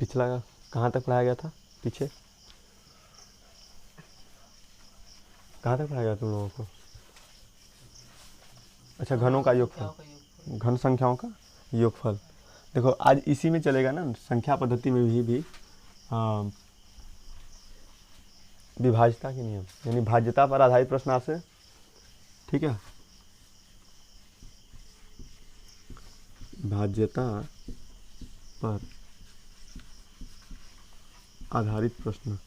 पिछला कहाँ तक पढ़ाया गया था? पीछे कहाँ तक पढ़ाया गया तुम लोगों को? अच्छा, घनों का योगफल, घन संख्याओं का योगफल। देखो आज इसी में चलेगा ना, संख्या पद्धति में भी विभाज्यता के नियम, यानी भाज्यता पर आधारित प्रश्न आपसे, ठीक है। भाज्यता पर आधारित प्रश्न।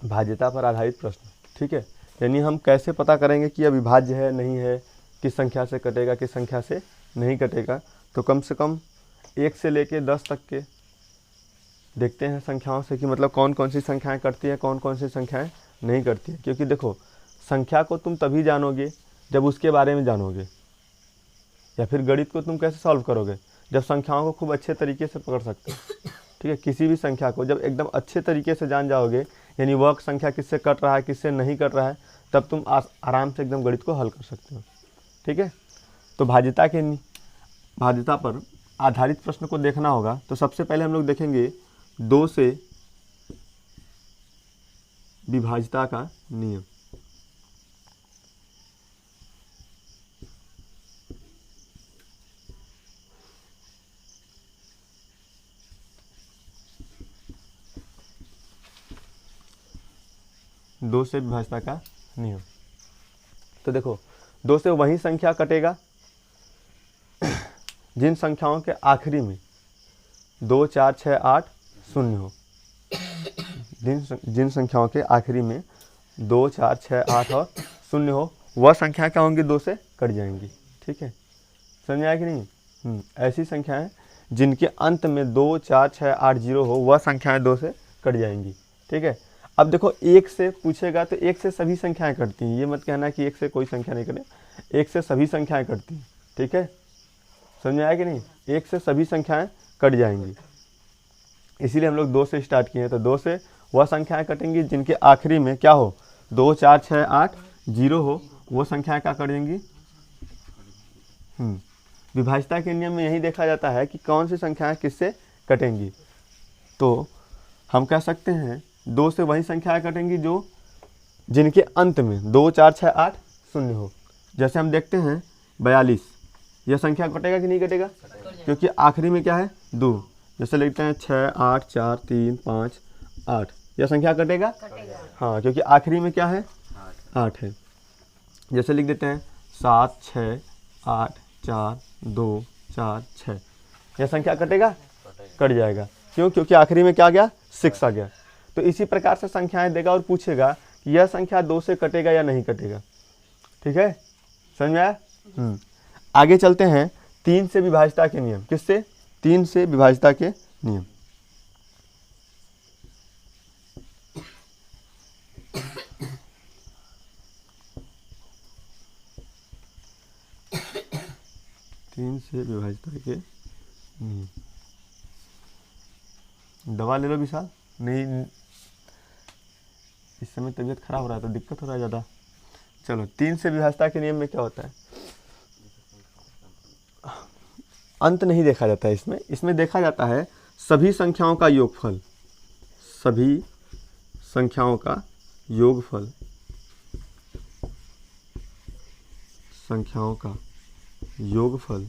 भाज्यता पर आधारित प्रश्न, ठीक है। यानी हम कैसे पता करेंगे कि यह विभाज्य है नहीं है, किस संख्या से कटेगा, किस संख्या से नहीं कटेगा। तो कम से कम 1 से लेके 10 तक के देखते हैं संख्याओं से कि मतलब कौन कौन सी संख्याएं कटती हैं, कौन कौन सी संख्याएं नहीं कटती हैं। क्योंकि देखो संख्या को तुम तभी जानोगे जब उसके बारे में जानोगे, या फिर गणित को तुम कैसे सॉल्व करोगे, जब संख्याओं को खूब अच्छे तरीके से पकड़ सकते हो, ठीक है। किसी भी संख्या को जब एकदम अच्छे तरीके से जान जाओगे, यानी वह संख्या किससे कट रहा है, किससे नहीं कट रहा है, तब तुम आराम से एकदम गणित को हल कर सकते हो, ठीक है। तो भाज्यता पर आधारित प्रश्न को देखना होगा। तो सबसे पहले हम लोग देखेंगे 2 से विभाज्यता का नियम। दो से विभाज्यता का नियम। तो देखो 2 से वही संख्या कटेगा जिन संख्याओं के आखिरी में 2, 4, 6, 8 शून्य हो। जिन संख्याओं के आखिरी में 2, 4, 6, 8 और शून्य हो, वह संख्या क्या होंगी? 2 से कट जाएंगी, ठीक है। समझ आया कि नहीं? ऐसी संख्याएं जिनके अंत में 2, 4, 6, 8, 0 हो, वह संख्याएं 2 से कट जाएंगी, ठीक है। अब देखो 1 से पूछेगा तो 1 से सभी संख्याएं कटती हैं। ये मत कहना कि 1 से कोई संख्या नहीं कटे, 1 से सभी संख्याएं कटती हैं, ठीक है। समझ में आया कि नहीं? 1 से सभी संख्याएं कट जाएंगी, इसीलिए हम लोग 2 से स्टार्ट किए हैं। तो 2 से वह संख्याएं कटेंगी जिनके आखिरी में क्या हो? 2, 4, 6, 8, 0 हो, वो संख्याएं क्या कटेंगी? विभाज्यता के नियम में यही देखा जाता है कि कौन सी संख्याएं किससे कटेंगी। तो हम कह सकते हैं 2 से वही संख्याएं कटेंगी जो जिनके अंत में 2, 4, 6, 8 शून्य हो। जैसे हम देखते हैं 42, यह संख्या कटेगा कि नहीं कटेगा? क्योंकि आखिरी में क्या है? 2। जैसे लिखते हैं 6, 8, 4, 3, 5, 8, यह संख्या कटेगा? हाँ, क्योंकि आखिरी में क्या है? 8 है। जैसे लिख देते हैं 7, 6, 8, 4, 2, 4, 6, यह संख्या कटेगा? कट जाएगा। क्यों? क्योंकि आखिरी में क्या आ गया? 6 आ गया। तो इसी प्रकार से संख्याएं देगा और पूछेगा कि यह संख्या 2 से कटेगा या नहीं कटेगा, ठीक है। समझ में आया? आगे चलते हैं 3 से विभाज्यता के नियम। किससे? 3 से विभाज्यता के नियम। तीन से विभाज्यता के नियम। दवा ले लो विशाल। नहीं, इस समय तबीयत खराब हो रहा है तो दिक्कत हो रहा है ज़्यादा। चलो 3 से विभाज्यता के नियम में क्या होता है? अंत नहीं देखा जाता है इसमें देखा जाता है सभी संख्याओं का योगफल। सभी संख्याओं का योगफल, संख्याओं का योगफल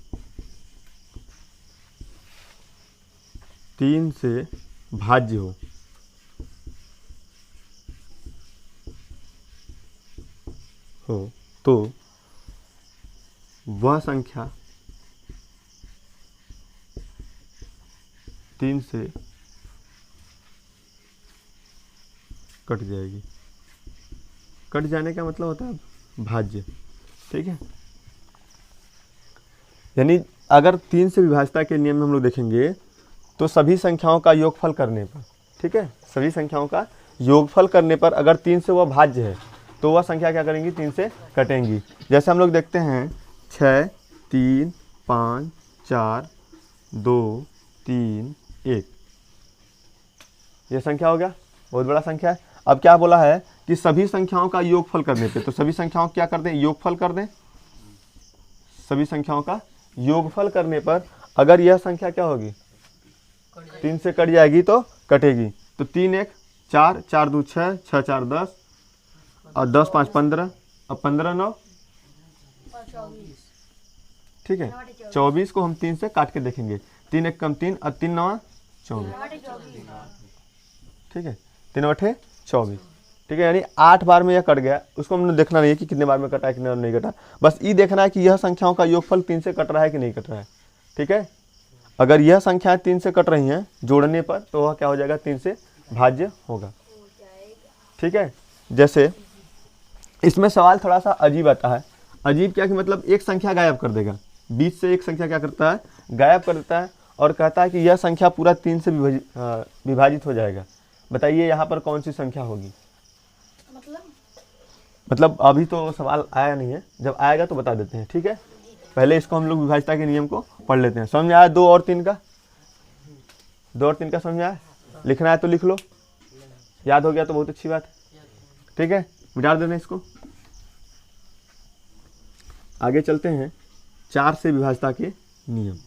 3 से भाज्य हो तो वह संख्या 3 से कट जाएगी। कट जाने का मतलब होता है भाज्य, ठीक है। यानी अगर 3 से विभाज्यता के नियम में हम लोग देखेंगे तो सभी संख्याओं का योगफल करने पर, ठीक है, सभी संख्याओं का योगफल करने पर अगर 3 से वह भाज्य है तो वह संख्या क्या करेंगी? 3 से कटेंगी। जैसे हम लोग देखते हैं 6, 3, 5, 4, 2, 3, 1, यह संख्या हो गया, बहुत बड़ा संख्या है। अब क्या बोला है कि सभी संख्याओं का योगफल करने पे, तो सभी संख्याओं क्या कर दें, योगफल कर दें। सभी संख्याओं का योगफल करने पर अगर यह संख्या क्या होगी, 3 से कट जाएगी तो कटेगी। तो 3 1 4, 4 2 6, 6 4 10 और 10 5 15, अब 15 9, ठीक है। 24 को हम 3 से काट के देखेंगे, 3 1 कम 3 और 3 9 24, ठीक है। 3 8 24, ठीक है। यानी 8 बार में यह कट गया, उसको हमने देखना नहीं है कि कितने बार में कटा है कितने बार नहीं कटा, बस ये देखना है कि यह संख्याओं का योगफल 3 से कट रहा है कि नहीं कट रहा है, ठीक है। अगर यह संख्याएं 3 से कट रही हैं जोड़ने पर तो वह क्या हो जाएगा, 3 से भाज्य होगा, ठीक है। जैसे इसमें सवाल थोड़ा सा अजीब आता है। अजीब क्या कि मतलब एक संख्या गायब कर देगा, बीच से एक संख्या क्या करता है, गायब कर देता है और कहता है कि यह संख्या पूरा 3 से विभाजित हो जाएगा। बताइए यहाँ पर कौन सी संख्या होगी। मतलब अभी तो सवाल आया नहीं है, जब आएगा तो बता देते हैं, ठीक है। पहले इसको हम लोग विभाज्यता के नियम को पढ़ लेते हैं। समझ में आया 2 और 3 का, 2 और 3 का समझ में आया। लिखना है तो लिख लो, याद हो गया तो बहुत अच्छी बात है, ठीक है। मिटा देना इसको। आगे चलते हैं 4 से विभाज्यता के नियम।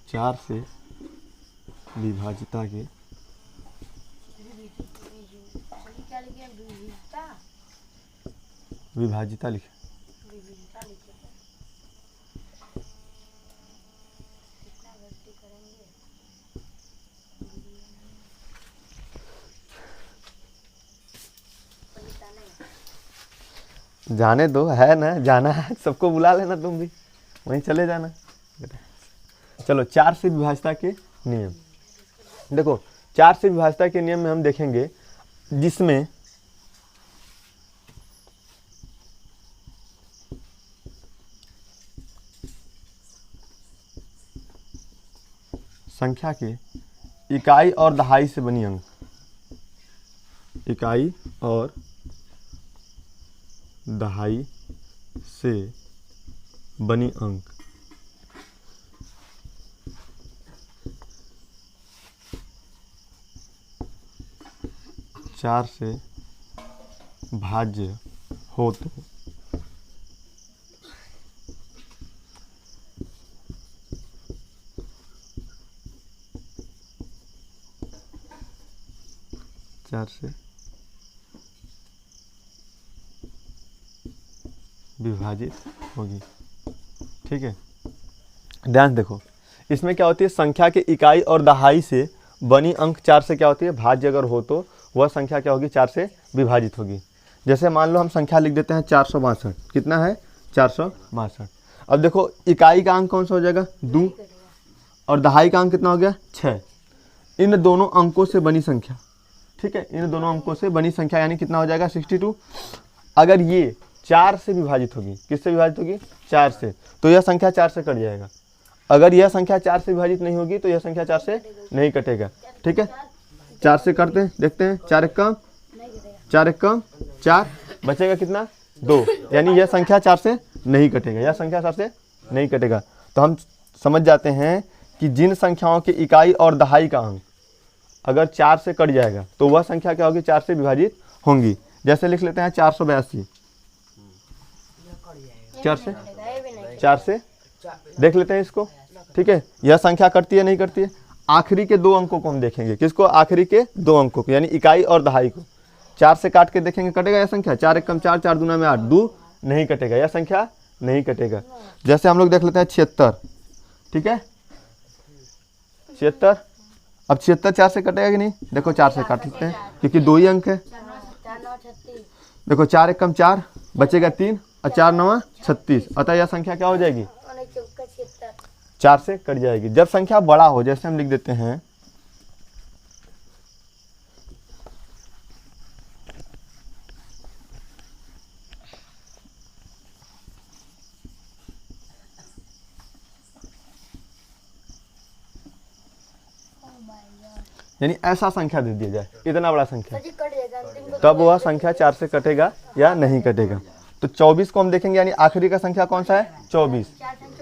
चार से विभाज्यता के विभाज्यता लिखे, जाने दो, है ना, जाना है सबको बुला लेना, तुम भी वहीं चले जाना। चलो 4 से विभाज्यता के नियम देखो। 4 से विभाज्यता के नियम में हम देखेंगे जिसमें संख्या के इकाई और दहाई से बनी अंक, इकाई और दहाई से बनी अंक चार से भाज्य हो तो चार से विभाजित होगी, ठीक है। ध्यान देखो, इसमें क्या होती है, संख्या के इकाई और दहाई से बनी अंक 4 से क्या होती है, भाज्य अगर हो तो वह संख्या क्या होगी, 4 से विभाजित होगी। जैसे मान लो हम संख्या लिख देते हैं 462, कितना है 462। अब देखो इकाई का अंक कौन सा हो जाएगा, 2, और दहाई का अंक कितना हो गया, 6। इन दोनों अंकों से बनी संख्या, ठीक है, इन दोनों अंकों से बनी संख्या यानी कितना हो जाएगा, 62। अगर ये 4 से विभाजित होगी, किससे विभाजित होगी, 4 से, तो यह संख्या 4 से कट जाएगा। अगर यह संख्या 4 से विभाजित नहीं होगी तो यह संख्या 4 से नहीं कटेगा, ठीक है। 4 से करते हैं, देखते हैं, 4 1 कम 4 1 कम 4, बचेगा कितना, 2, यानी यह संख्या 4 से नहीं कटेगा, यह संख्या 4 से नहीं कटेगा। तो हम समझ जाते हैं कि जिन संख्याओं के इकाई और दहाई का अंक अगर 4 से कट जाएगा तो वह संख्या क्या होगी, 4 से विभाजित होंगी। जैसे लिख लेते हैं 482, 4 से देख लेते हैं इसको, ठीक है। यह संख्या कटती है नहीं कटती है, आखिरी के 2 अंकों को हम देखेंगे, किसको, आखिरी के 2 अंकों को, यानी इकाई और दहाई को 4 से काट के देखेंगे, कटेगा यह संख्या, 4 1 कम 4, 4 दूना में 8, 2 नहीं कटेगा, यह संख्या नहीं कटेगा। जैसे हम लोग देख लेते हैं 76, ठीक है, 76। अब 76 4 से कटेगा कि नहीं, देखो 4 से काट लेते हैं क्योंकि 2 ही अंक है। देखो 4 1 कम 4, बचेगा 3 और 4 9 36, अतः यह संख्या क्या हो जाएगी, 4 से कट जाएगी। जब संख्या बड़ा हो, जैसे हम लिख देते हैं यानी ऐसा संख्या दे दिया जाए, इतना बड़ा संख्या, तब वह संख्या 4 से कटेगा या नहीं कटेगा, तो 24 को हम देखेंगे, यानी आखिरी का संख्या कौन सा है 24।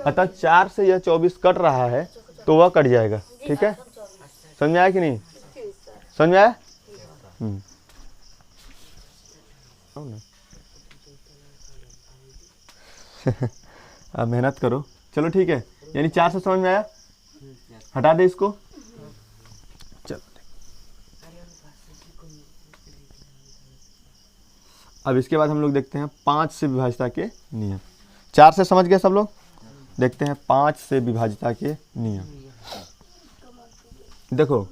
अतः 4 से यह 24 कट रहा है तो वह कट जाएगा। ठीक है, समझ में आया कि नहीं, समझ में आया? अब मेहनत करो। चलो ठीक है, यानी 4 से समझ में आया, हटा दे इसको। चलो अब इसके बाद हम लोग देखते हैं 5 से विभाज्यता के नियम। 4 से समझ गए सब लोग, देखते हैं 5 से विभाज्यता के नियम। देखो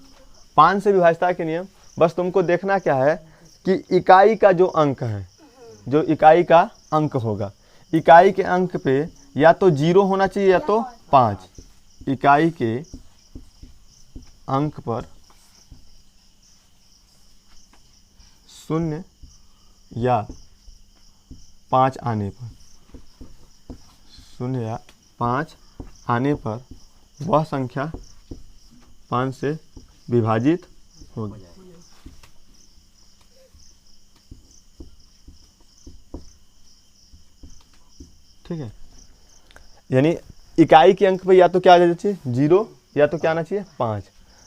5 से विभाज्यता के नियम, बस तुमको देखना क्या है कि इकाई का जो अंक है, जो इकाई का अंक होगा, इकाई के अंक पे या तो 0 होना चाहिए या तो 5। इकाई के अंक पर 0 या 5 आने पर, 0 या 5 आने पर वह संख्या 5 से विभाजित होगी। ठीक है, यानी इकाई के अंक पे या तो क्या आ जाना चाहिए 0 या तो क्या आना चाहिए 5।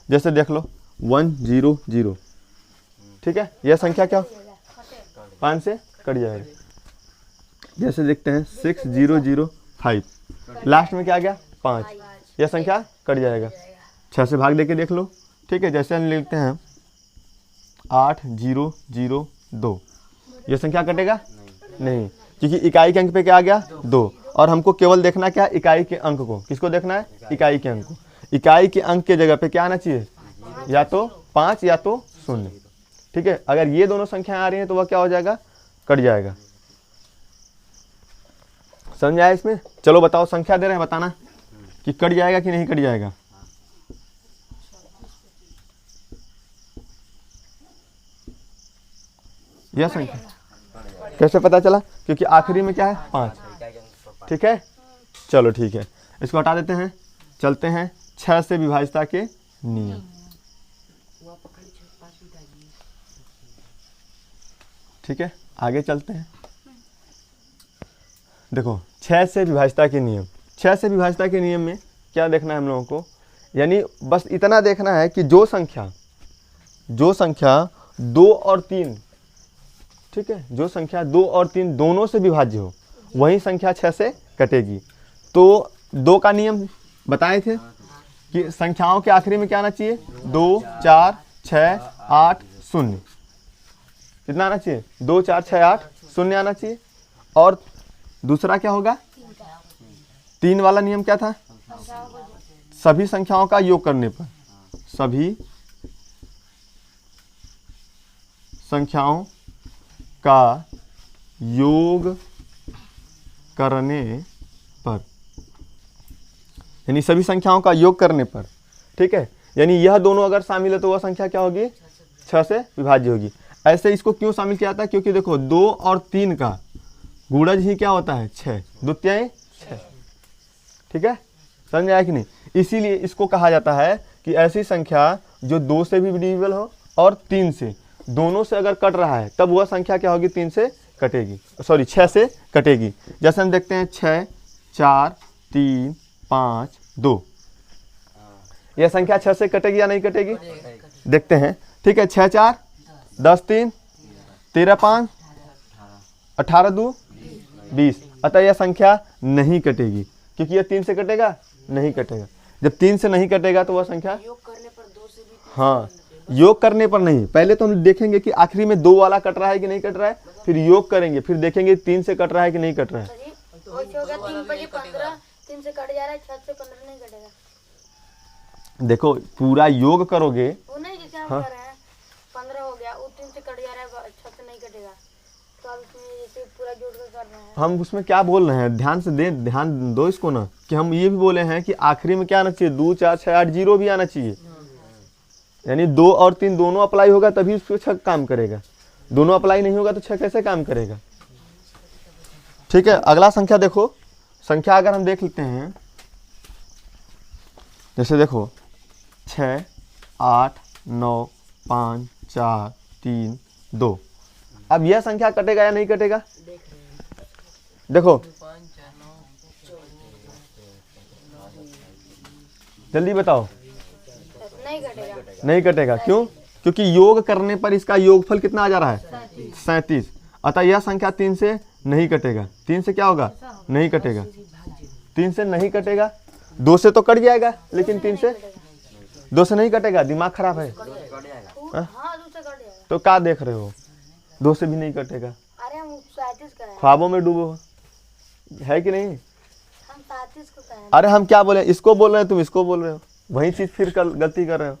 जैसे देख लो 1 0 0, ठीक है, यह संख्या क्या 5 से कट जाएगा। जैसे देखते हैं 6 0 0 5, लास्ट में क्या आ गया 5, यह संख्या कट जाएगा। 6 से भाग देके देख लो। ठीक है, जैसे हम लिखते हैं 8 0 0 2, यह संख्या कटेगा नहीं, क्योंकि इकाई के अंक पे क्या आ गया 2, और हमको केवल देखना क्या इकाई के अंक को। किसको देखना है इकाई के अंक को। इकाई के अंक के जगह पे क्या आना चाहिए या तो 5 या तो 0। ठीक है, अगर ये दोनों संख्याएं आ रही हैं तो वह क्या हो जाएगा कट जाएगा। समझ आया इसमें? चलो बताओ, संख्या दे रहे हैं, बताना कि कट जाएगा कि नहीं कट जाएगा। यह संख्या कैसे पता चला? क्योंकि आखिरी में क्या है 5। ठीक है, चलो ठीक है, इसको हटा देते हैं। चलते हैं 6 से विभाज्यता के नियम। ठीक है, आगे चलते हैं। देखो 6 से विभाज्यता के नियम। 6 से विभाज्यता के नियम में क्या देखना है हम लोगों को, यानी बस इतना देखना है कि जो संख्या 2 और 3, ठीक है, जो संख्या 2 और 3 दोनों से विभाज्य हो वही संख्या 6 से कटेगी। तो 2 का नियम बताए थे कि संख्याओं के आखिरी में क्या आना चाहिए 2 4 6 8 0। कितना आना चाहिए 2 4 6 8 0 आना चाहिए। और दूसरा क्या होगा 3 वाला नियम क्या था, सभी संख्याओं का योग करने पर, सभी संख्याओं का योग करने पर, यानी सभी संख्याओं का योग करने पर। ठीक है, यानी यह दोनों अगर शामिल है तो वह संख्या क्या होगी 6 से विभाज्य होगी। ऐसे इसको क्यों शामिल किया जाता है, क्योंकि देखो 2 और 3 का गुणज ही क्या होता है 6, द्वितीय 6। ठीक है, समझ आया कि नहीं? इसीलिए इसको कहा जाता है कि ऐसी संख्या जो 2 से भी डिविजिबल हो और 3 से, दोनों से अगर कट रहा है तब वह संख्या क्या होगी 3 से कटेगी, सॉरी 6 से कटेगी। जैसे हम देखते हैं 6 4 3 5 2, यह संख्या 6 से कटेगी या नहीं कटेगी, देखते हैं। ठीक है, 6 4 10 3 13 5 18 2 20, अतः यह संख्या नहीं कटेगी, क्योंकि यह 3 से कटेगा नहीं कटेगा। जब 3 से नहीं कटेगा तो वह संख्या योग करने पर 2 से भी, हाँ योग करने पर नहीं, पहले तो हम देखेंगे कि आखिरी में 2 वाला कट रहा है कि नहीं कट रहा है, फिर योग करेंगे, फिर देखेंगे 3 से कट रहा है कि नहीं कट रहा है। 3 से कट जा रहा है, 6 से 15 नहीं कटेगा। देखो पूरा योग करोगे, वो नहीं जैसे हम कर रहे हैं 15 हो गया, वो 3 से कट जा रहा है, 6 से नहीं कटेगा, तो अब इसमें जैसे पूरा जोड़ कर कर रहे हैं। हम उसमें क्या बोल रहे हैं ध्यान से ध्यान दो इसको ना, कि हम ये भी बोले हैं कि आखिरी में क्या आना चाहिए 2 4 6 8 0 भी आना चाहिए, यानी 2 और 3 दोनों अप्लाई होगा तभी उसको 6 काम करेगा, दोनों अप्लाई नहीं होगा तो 6 कैसे काम करेगा। ठीक है, अगला संख्या देखो, संख्या अगर हम देख लेते हैं, जैसे देखो 6 8 9 5 4 3 2, अब यह संख्या कटेगा या नहीं कटेगा, देखो जल्दी बताओ। नहीं घटेगा। नहीं कटेगा, क्यों? क्योंकि योग करने पर इसका योगफल कितना आ जा रहा है? 37। अतः यह संख्या 3 से नहीं कटेगा। 3 से क्या होगा? नहीं कटेगा। 3 से नहीं कटेगा। 2 से तो कट जाएगा, लेकिन 3 से 2 से नहीं कटेगा। दिमाग खराब है। हाँ, दूसरे कट जाएगा। तो क्या देख रहे हो? 2 से भी नहीं कटेगा। अरे हम 37 का है। ख्वाबों में डूबो है कि नहीं? हम 37 को कहें। अरे हम क्या बोले? इसको बोल रहे हो, तुम इसको बोल रहे हो। वही चीज फिर कल गलती कर रहे हो।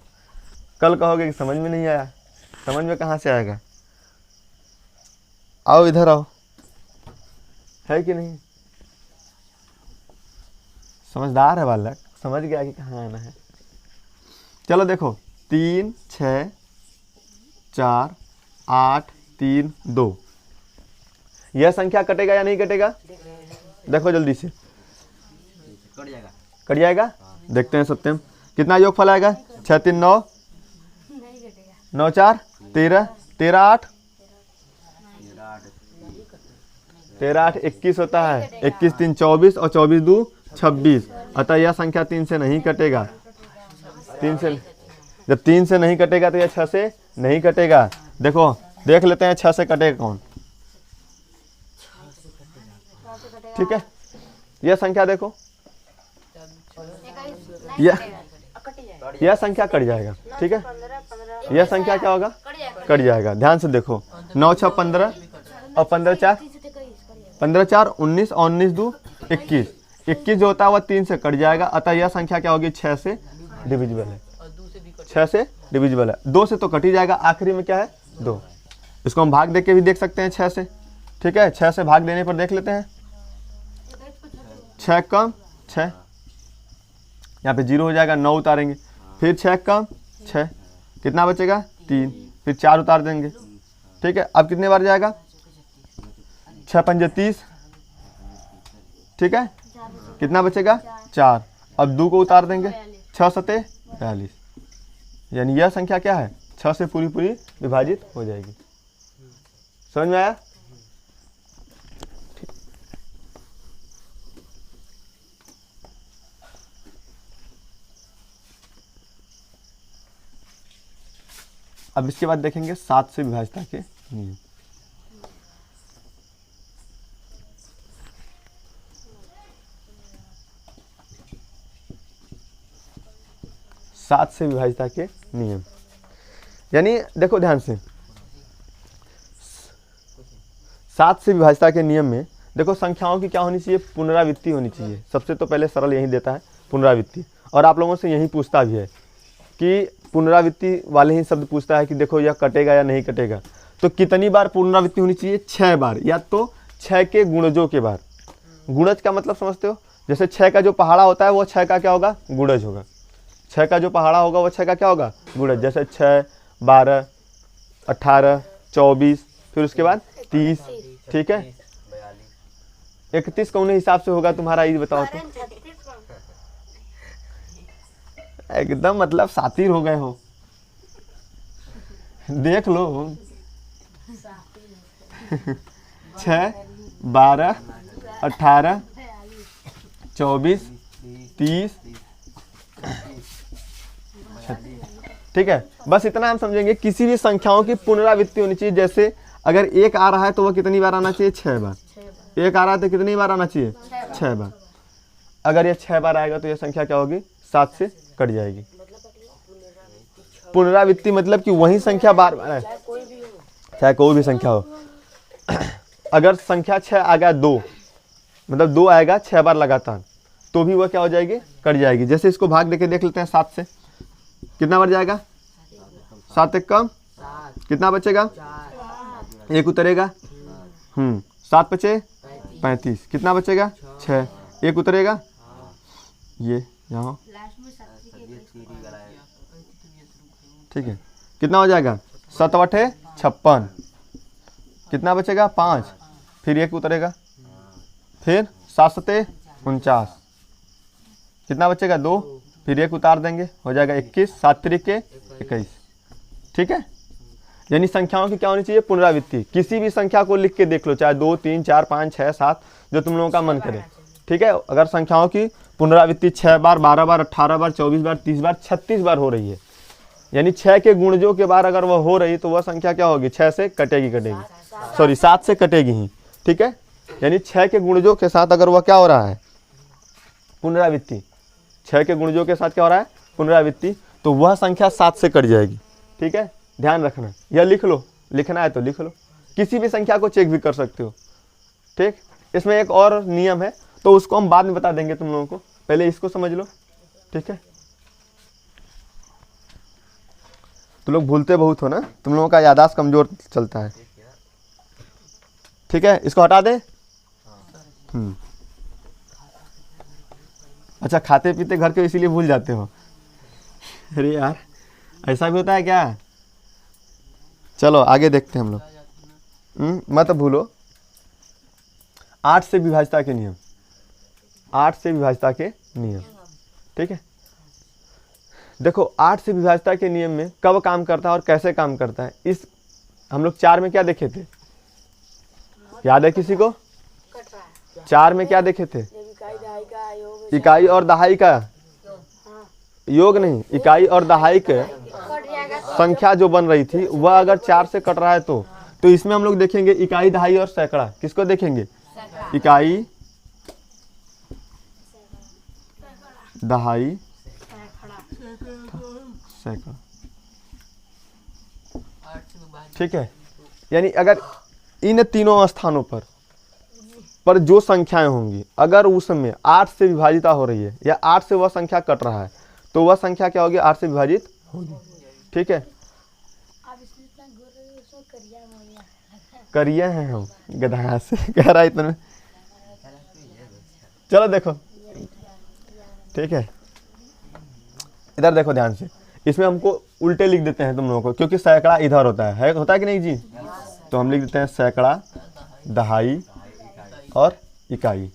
कल कहोगे कि समझ में नहीं आया। समझ में कहाँ से आएगा? आओ इधर आओ, है कि नहीं? समझदार है बालक, समझ गया कि कहाँ आना है। चलो देखो, 3 6 4 8 3 2, यह संख्या कटेगा या नहीं कटेगा? देखो जल्दी से। कट जाएगा। कट जाएगा। देखते हैं सत्यम कितना योगफल आएगा। 6 3 9, नहीं घटेगा। 9 4 13, 13 8, 13 8 21 होता है। 21 3 24 और 24 2 26। अतः यह संख्या 3 से नहीं कटेगा। 3 से जब 3 से नहीं कटेगा तो यह 6 से नहीं कटेगा। देखो देख लेते हैं 6 से कटेगा कौन। ठीक है, यह संख्या देखो, यह संख्या कट जाएगा। ठीक है, 15 यह संख्या क्या होगा? कट जाएगा। ध्यान से देखो, 9 6 15 और 15 4 15 4 19 और 19 2 21। 21 जो होता है वह 3 से कट जाएगा। अतः यह संख्या क्या होगी? 6 से डिविजिबल है। 6 से डिविजिबल है। 2 से तो कट ही जाएगा। आखिरी में क्या है? 2। इसको हम भाग दे के भी देख सकते हैं 6 से। ठीक है, 6 से भाग देने पर देख लेते हैं। 6 कम 6, यहाँ पे 0 हो जाएगा। 9 उतारेंगे, फिर 6 कम 6, कितना बचेगा? 3, फिर 4 उतार देंगे। ठीक है, अब कितने बार जाएगा? 6 5 30। ठीक है, कितना बचेगा? 4। अब 2 को उतार देंगे। 6 7 42। यानी यह संख्या क्या है? 6 से पूरी पूरी विभाजित हो जाएगी। समझ में आया? अब इसके बाद देखेंगे 7 से विभाज्यता के नियम। सात से विभाज्यता के नियम, यानी देखो ध्यान से, 7 से विभाज्यता के नियम में देखो संख्याओं की क्या होनी चाहिए? पुनरावृत्ति होनी चाहिए। सबसे तो पहले सरल यही देता है, पुनरावृत्ति। और आप लोगों से यही पूछता भी है कि पुनरावृत्ति वाले ही शब्द पूछता है कि देखो यह कटेगा या नहीं कटेगा। तो कितनी बार पुनरावृत्ति होनी चाहिए? 6 बार, या तो 6 के गुणजों के बार। गुणज का मतलब समझते हो? जैसे 6 का जो पहाड़ा होता है वो 6 का क्या होगा? गुणज होगा। 6 का जो पहाड़ा होगा वो 6 का क्या होगा? गुणज। जैसे 6 12 18 24, फिर उसके बाद 30। ठीक है, 31 कौन हिसाब से होगा तुम्हारा? ये बताओ तो। 36 को। एकदम मतलब सातिर हो गए हो, देख लो। 6 12 18 24 30। ठीक है, बस इतना हम समझेंगे। किसी भी संख्याओं की पुनरावृत्ति होनी चाहिए। जैसे अगर 1 आ रहा है तो वह कितनी बार आना चाहिए? 6 बार। 1 आ रहा है तो कितनी बार आना चाहिए? 6 बार। अगर ये 6 बार आएगा तो यह संख्या क्या होगी? 7 से कट जाएगी। पुनरावृत्ति मतलब कि वही संख्या बार बार, चाहे कोई भी संख्या हो। अगर संख्या 6 आ गया 2, मतलब 2 आएगा 6 बार लगातार, तो भी वह क्या हो जाएगी? कट जाएगी। जैसे इसको भाग देके देख लेते हैं 7 से। कितना बार जाएगा? 7 एक कम, कितना बचेगा? 1 उतरेगा। 7 बचे 35, कितना बचेगा? 6, 1 उतरेगा। ये यहाँ, ठीक है, कितना हो जाएगा? 7 8 56, कितना बचेगा? 5, फिर 1 उतरेगा, फिर 7 7 49, कितना बचेगा? 2, फिर 1 उतार देंगे, हो जाएगा 21, 7 3 21। ठीक है, यानी संख्याओं की क्या होनी चाहिए, पुनरावृत्ति। किसी भी संख्या को लिख के देख लो, चाहे 2 3 4 5 6 7 जो तुम लोगों का मन करे, ठीक है। अगर संख्याओं की पुनरावृत्ति 6 बार 12 बार 18 बार 24 बार 30 बार 36 बार हो रही है, यानी 6 के गुणजों के बार अगर वह हो रही तो वह संख्या क्या होगी, 6 से कटेगी, सॉरी 7 से कटेगी ही, ठीक है। यानी 6 के गुणजों के साथ अगर वह क्या हो रहा है, पुनरावृत्ति, 6 के गुणजों के साथ क्या हो रहा है, पुनरावृत्ति, तो वह संख्या 7 से कट जाएगी, ठीक है। ध्यान रखना, या लिख लो, लिखना है तो लिख लो, किसी भी संख्या को चेक भी कर सकते हो, ठीक। इसमें एक और नियम है तो उसको हम बाद में बता देंगे तुम लोगों को, पहले इसको समझ लो, ठीक है। तुम लोग भूलते बहुत हो ना, तुम लोगों का याददाश्त कमजोर चलता है, ठीक है। इसको हटा दें। अच्छा, खाते पीते घर के इसीलिए भूल जाते हो, अरे यार ऐसा भी होता है क्या। चलो आगे देखते हैं हम लोग, मत भूलो 8 से विभाज्यता के नियम, 8 से विभाज्यता के नियम, ठीक है। देखो 8 से विभाज्यता के नियम में कब काम करता है और कैसे काम करता है, इस हम लोग 4 में क्या देखे थे, याद है किसी को, 4 में क्या देखे थे, इकाई और दहाई का योग नहीं, इकाई और दहाई के संख्या जो बन रही थी वह अगर 4 से कट रहा है तो इसमें हम लोग देखेंगे इकाई दहाई और सैकड़ा, किसको देखेंगे, इकाई दहाई सैकड़ा, ठीक है। यानी अगर इन तीनों स्थानों पर जो संख्याएं होंगी अगर उसमें 8 से विभाजित हो रही है या 8 से वह संख्या कट रहा है तो वह संख्या क्या होगी, 8 से विभाजित होगी, ठीक है। करिया हैं हम गधा से कह रहा है इतना, चलो देखो, ठीक है। इधर देखो ध्यान से, इसमें हमको उल्टे लिख देते हैं तुम लोगों को, क्योंकि सैकड़ा इधर होता है होता है कि नहीं जी, तो हम लिख देते हैं सैकड़ा दहाई और इकाई,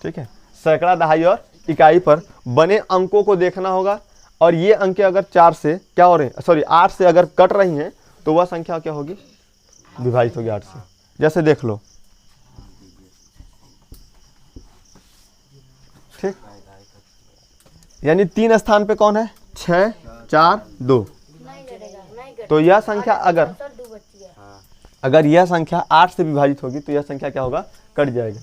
ठीक है। सैकड़ा दहाई और इकाई पर बने अंकों को देखना होगा, और ये अंक अगर 4 से क्या हो रहे हैं, सॉरी 8 से अगर कट रही हैं तो वह संख्या क्या होगी, विभाजित होगी 8 से। जैसे देख लो, ठीक, यानी 3 स्थान पे कौन है, 6 4 2, तो यह संख्या अगर यह संख्या 8 से विभाजित होगी तो यह संख्या क्या होगा, कट जाएगा।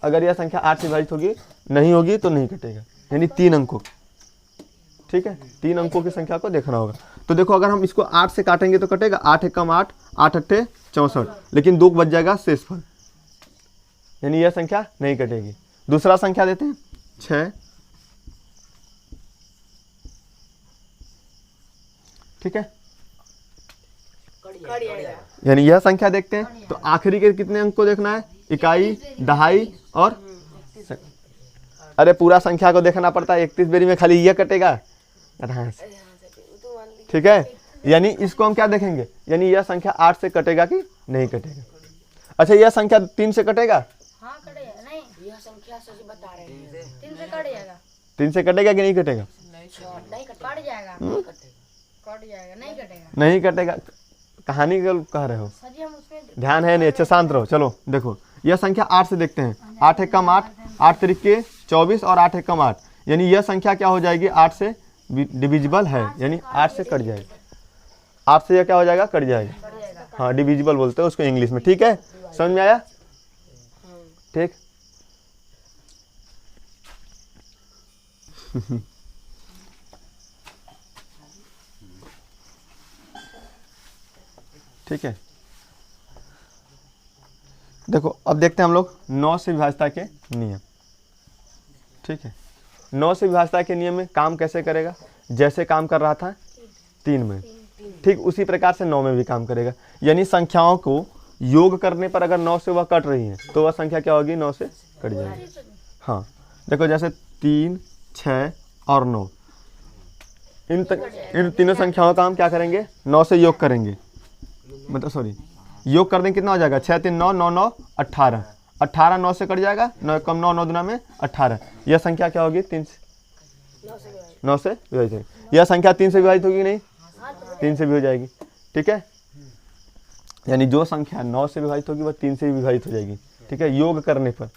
अगर यह संख्या 8 से विभाजित होगी नहीं होगी तो नहीं कटेगा, यानी 3 अंकों, ठीक है। 3 अंकों की संख्या को देखना होगा। तो देखो अगर हम इसको 8 से काटेंगे तो कटेगा, 8 एकम 8, 8 अट्ठे 64, लेकिन 2 बच जाएगा शेषफल, यानी यह संख्या नहीं कटेगी। दूसरा संख्या देते हैं 6, ठीक है, यानी यह संख्या देखते हैं। तो आखिरी के कितने अंक को देखना है, इकाई दहाई और अरे पूरा संख्या को देखना पड़ता है, 31 बेरी में खाली यह कटेगा, ठीक है। यानी इसको हम क्या देखेंगे, यानी यह संख्या 8 से कटेगा कि नहीं कटेगा। अच्छा, यह संख्या 3 से कटेगा, हाँ कटेगा, नहीं यह संख्या सही बता रहे हैं, 3 से कट जाएगा, 3 से कटेगा कि नहीं कटेगा, नहीं कट जाएगा, कट जाएगा, नहीं कटेगा, नहीं कटेगा। कहानी कह रहे हो, ध्यान है नहीं, अच्छा शांत रहो। चलो देखो, यह संख्या 8 से देखते हैं, 8 एकम 8, 8 तरीके 24 और 8 एकम 8, यानी यह संख्या क्या हो जाएगी, 8 से डिविजिबल है, यानी 8 से कट जाएगा, 8 से यह क्या हो जाएगा, कट जाएगा, हाँ डिविजिबल बोलते हैं उसको इंग्लिश में, ठीक है। समझ में आया, ठीक। ठीक है, देखो अब देखते हैं हम लोग 9 से विभाज्यता के नियम, ठीक है। 9 से विभाज्यता के नियम में काम कैसे करेगा, जैसे काम कर रहा था 3 में, ठीक उसी प्रकार से 9 में भी काम करेगा। यानी संख्याओं को योग करने पर अगर 9 से वह कट रही है तो वह संख्या क्या होगी, 9 से कट जाएगी। हाँ देखो, जैसे 3 6 और 9, इन तीनों संख्याओं का हम क्या करेंगे, 9 से योग करेंगे, मतलब सॉरी योग कर देंगे, कितना हो जाएगा, 6 3 9 9 9 18, 18 9 से कट जाएगा, 9 कम 9 9 दुना में 18, यह संख्या क्या होगी, 3 से 9 से विभाजित होगी। यह संख्या 3 से विभाजित होगी नहीं? हाँ तो 3 से भी हो जाएगी। ठीक है, यानी जो संख्या 9 से विभाजित होगी वह 3 से भी विभाजित हो जाएगी। ठीक है, योग करने पर।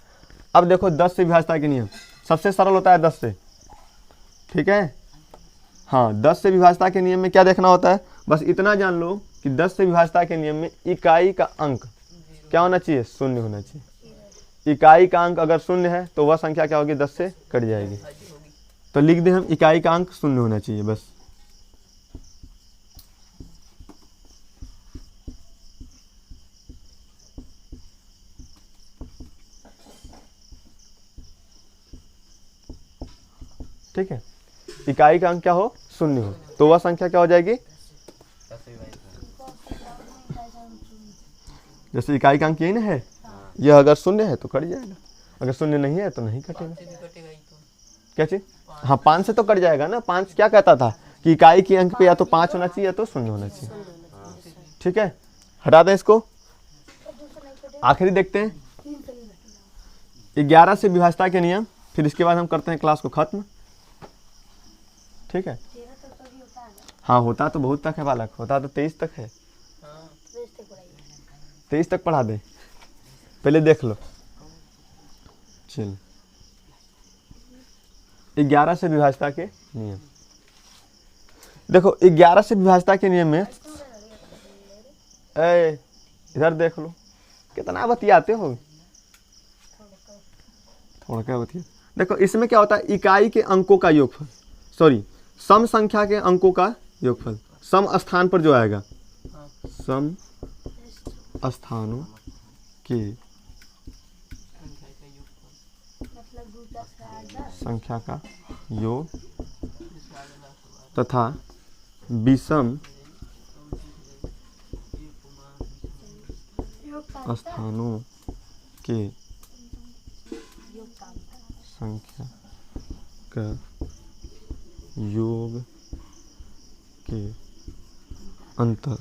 अब देखो 10 से विभाजता के नियम सबसे सरल होता है 10 से। ठीक है, हाँ 10 से विभाजता के नियम में क्या देखना होता है, बस इतना जान लो कि 10 से विभाजता के नियम में इकाई का अंक क्या होना चाहिए? शून्य होना चाहिए। इकाई का अंक अगर शून्य है तो वह संख्या क्या होगी? 10 से कट जाएगी। तो लिख दें हम इकाई का अंक शून्य होना चाहिए बस। ठीक है, इकाई का अंक क्या हो? शून्य हो, तो वह संख्या क्या हो जाएगी? 10 से विभाजित जैसे इकाई का अंक यही ना है, यह अगर शून्य है तो कट जाएगा, अगर शून्य नहीं है तो नहीं कटेगा। क्या चीज? हाँ 5 से तो कट जाएगा ना। 5 क्या कहता था कि इकाई के अंक पे या तो 5 होना चाहिए या तो शून्य होना चाहिए। ठीक है, हटा दें इसको। आखिरी देखते हैं 11 से विभाजता के नियम, फिर इसके बाद हम करते हैं क्लास को खत्म। ठीक है, हाँ होता तो बहुत तक है बालक, होता तो 23 तक है। 23 तक पढ़ा दें, पहले देख लो। चल 11 से विभाजता के नियम देखो। 11 से विभाजता के नियम में इधर देख लो, कितना बतियाते हो, थोड़ा क्या बतिया। देखो इसमें क्या होता है, इकाई के अंकों का योगफल, सॉरी सम संख्या के अंकों का योगफल सम स्थान पर जो आएगा, सम स्थानों के संख्या का योग तथा विषम स्थानों के संख्या का योग के अंतर।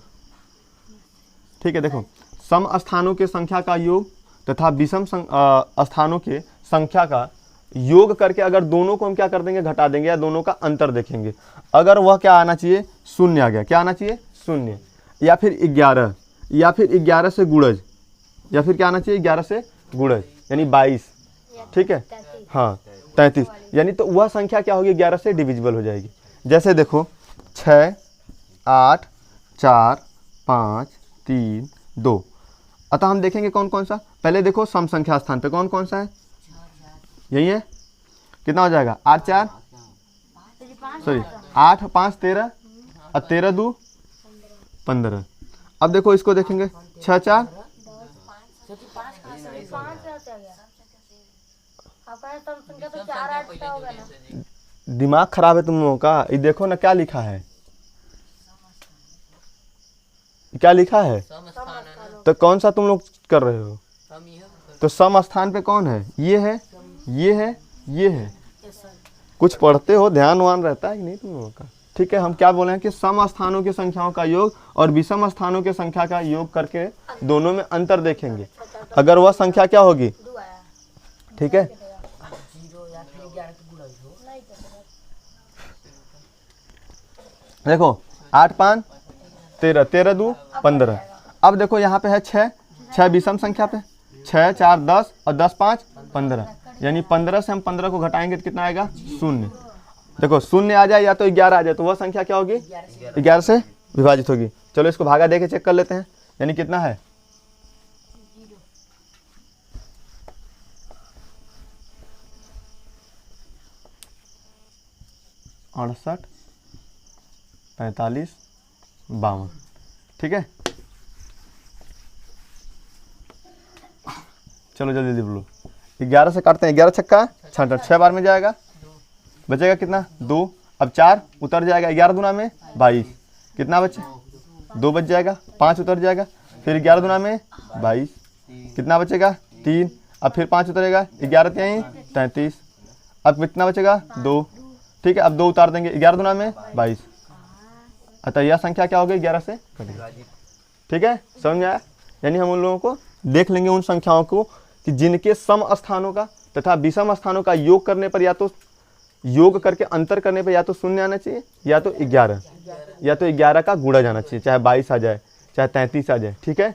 ठीक है, देखो सम स्थानों के संख्या का योग तथा विषम स्थानों के संख्या का योग करके अगर दोनों को हम क्या कर देंगे? घटा देंगे, या दोनों का अंतर देखेंगे। अगर वह क्या आना चाहिए? शून्य आ गया। क्या आना चाहिए? शून्य, या फिर 11, या फिर 11 से गुणज, या फिर क्या आना चाहिए? 11 से गुणज यानी 22। ठीक है, हाँ 33, यानी तो वह संख्या क्या होगी? 11 से डिविजिबल हो जाएगी। जैसे देखो 6, 8, 4, 5, 3, 2। अतः हम देखेंगे कौन कौन सा। पहले देखो सम संख्या स्थान पे कौन कौन सा है? यही है। कितना हो जाएगा? 8 4 सॉरी 8 5 13 और 13 2 15। अब देखो इसको देखेंगे 6 4 दिमाग खराब है तुम लोगों का। ये देखो ना क्या लिखा है, क्या लिखा है? तो कौन सा तुम लोग कर रहे हो? तो सम स्थान पे कौन है? ये है, ये है, ये है। कुछ पढ़ते हो, ध्यान वान रहता है कि नहीं तुम लोगों का? ठीक है, हम क्या बोले हैं कि सम स्थानों की संख्याओं का योग और विषम स्थानों की संख्या का योग करके दोनों में अंतर देखेंगे। अगर वह संख्या क्या होगी? ठीक है, देखो 8 5 13 13 2 15। अब देखो यहाँ पे है 6 6 विषम संख्या पे, 6 4 10 और 10 5 15, यानी 15 से हम 15 को घटाएंगे तो कितना आएगा? शून्य। देखो शून्य आ जाए या तो 11 आ जाए, तो वह संख्या क्या होगी? 11 से विभाजित होगी। चलो इसको भागा दे के चेक कर लेते हैं, यानी कितना है? 68 45 52। ठीक है, चलो जल्दी जल्दी बोलो। 11 से काटते हैं, 11 छक्का 66, 6 बार में जाएगा, बचेगा कितना? 2। अब 4 उतर जाएगा, 11 दूना में 22, कितना बचे? 2 बच जाएगा, 5 उतर जाएगा, फिर 11 दूना में 22, कितना बचेगा? 3। अब फिर 5 उतरेगा, 11 3 33, अब कितना बचेगा? 2। ठीक है, अब 2 उतार देंगे, 11 दूना में 22, अतः यह संख्या क्या हो गई? 11 से कटेगी। ठीक है, समझ में आया? यानी हम उन लोगों को देख लेंगे उन संख्याओं को कि जिनके सम स्थानों का तथा विषम स्थानों का योग करने पर या तो योग करके अंतर करने पे या तो शून्य आना चाहिए या तो 11, या तो 11 का गुणा जाना चाहिए, चाहे 22 आ जाए चाहे 33 आ जाए। ठीक है,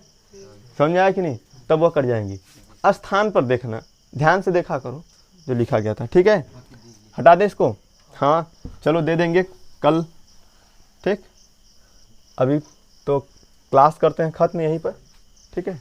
समझ आया कि नहीं? तब वह कट जाएंगी। स्थान पर देखना, ध्यान से देखा करो जो लिखा गया था। ठीक है, हटा दे इसको। हाँ चलो दे देंगे कल। ठीक, अभी तो क्लास करते हैं ख़त्म यहीं पर। ठीक है।